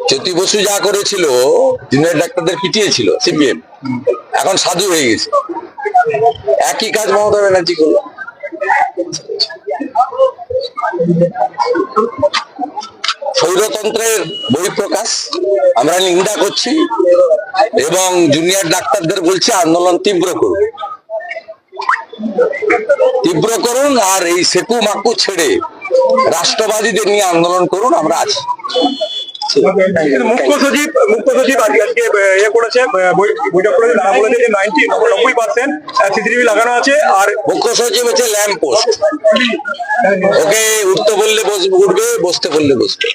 জ্যোতি বসু যা করেছিল, জুনিয়র ডাক্তারদের পিটিয়েছিল সিপিএম, এখন সাধু হয়ে গেছে। একই কাজ মমতা ব্যানার্জি করলো। স্বৈরতন্ত্রের বহিঃপ্রকাশ আমরা নিন্দা করছি এবং জুনিয়র ডাক্তারদের বলছি আন্দোলন তীব্র করুন, আর এই সেতু মাকু ছেড়ে রাষ্ট্রবাদীদের নিয়ে আন্দোলন করুন, আমরা আছি। মুখ্য সচিব আজকে ইয়ে করেছে, বৈঠক করেছে, তারা বলেছে যে 90% সিসিটিভি লাগানো আছে। আর মুখ্য সচিব হচ্ছে ল্যাম্প পোস্ট, ওকে উঠতে বললে উঠবে, বসতে বললে বসবে,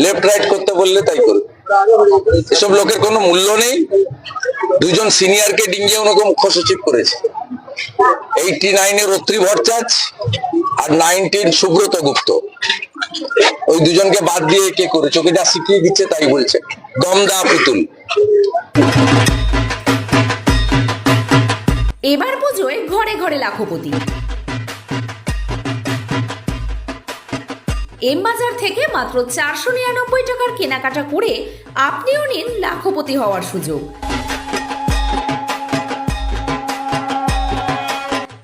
লেফট রাইট করতে বললে তাই করবে। এসব লোকের কোনো মূল্য নেই। দুজন সিনিয়রকে ডিঙ্গিয়ে ওনাকে মুখ্য সচিব করেছে। 89 রত্রি ভট্টাচ আর 19 সুব্রত গুপ্ত, ওই দুজনকে বাদ দিয়ে কে করে চোখে যা শিখিয়ে দিচ্ছে তাই বলছে, দমদা পুতুল। এবার পুজোয় ঘরে ঘরে লাখপতি। এম বাজার থেকে মাত্র 499 টাকার কেনাকাটা করে আপনিও নিন লাখপতি হওয়ার সুযোগ।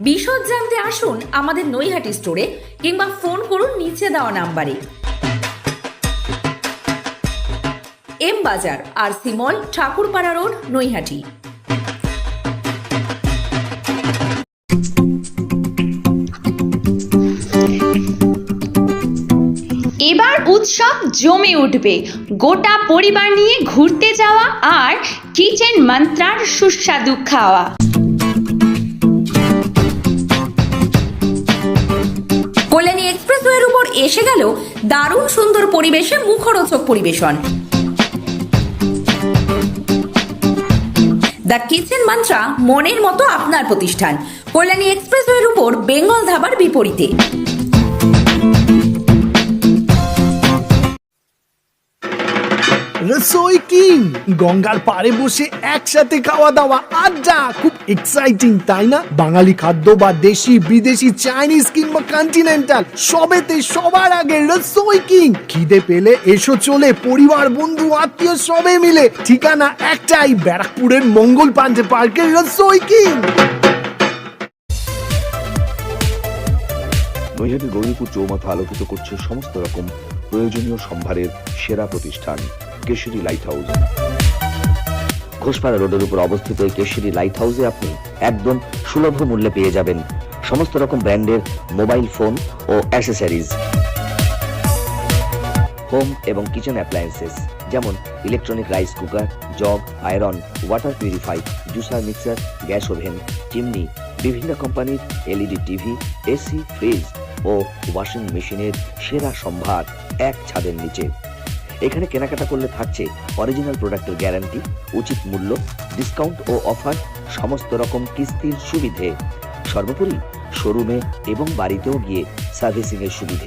বিশদ জানতে আসুন আমাদের নৈহাটি স্টোরে কিংবা ফোন করুন নিচে দেওয়া নাম্বারে। এম বাজার, আরসি মল, ঠাকুরপাড়া রোড, নৈহাটি। এবার উৎসব জমে উঠবে। গোটা পরিবার নিয়ে ঘুরতে যাওয়া আর কিচেন মন্ত্রার সুস্বাদু খাওয়া। কল্যাণী এক্সপ্রেসওয়ের উপর এসে গেল দারুণ সুন্দর পরিবেশে মুখরোচক পরিবেশন। দ্য কিচেন মন্ত্রা মনের মতো আপনার প্রতিষ্ঠান, কল্যাণী এক্সপ্রেসওয়ের উপর বেঙ্গল ধাবার বিপরীতে। রসোই কিং, গঙ্গার পাড়ে বসে একসাথে খাওয়া দাওয়া, আড্ডা, খুব এক্সাইটিং তাই না? বাঙালি খাদ্য বা দেশি বিদেশি, চাইনিজ কিংবা কন্টিনেন্টাল, সবেতে সবার আগে রসোই কিং। খিদে পেলে এসো চলে, পরিবার বন্ধু আত্মীয় সবে মিলে। ঠিকানা একটাই, ব্যারাকপুরের মঙ্গল পান্ডে পার্কের রসোই কিং। নৈহাটির গৌরীপুর চৌমাথা আলোকিত করছে সমস্ত রকম প্রয়োজনীয় সম্ভারের সেরা প্রতিষ্ঠান কেশরী লাইট হাউস। ঘোষপাড়া রোডের উপর অবস্থিত এই কেশরী লাইট হাউসে আপনি একদম সুলভ মূল্যে পেয়ে যাবেন সমস্ত রকম ব্র্যান্ডের মোবাইল ফোন ও অ্যাসেসরিজ, হোম এবং কিচেন অ্যাপ্লায়েন্সেস যেমন electronic rice cooker, jug, iron, water purify, juicer, mixer, gas oven, chimney, বিভিন্ন কোম্পানির এলইডি টিভি, এসি, ফ্রিজ ও ওয়াশিং মেশিনের সেরা সম্ভার এক ছাদের নিচে। এখানে কেনাকাটা করলে থাকছে অরিজিনাল প্রোডাক্টের গ্যারান্টি, উচিত মূল্য, ডিসকাউন্ট ও অফার, সমস্ত রকম কিস্তির সুবিধে, সর্বোপরি শোরুমে এবং বাড়িতেও গিয়ে সার্ভিসিং এর সুবিধে।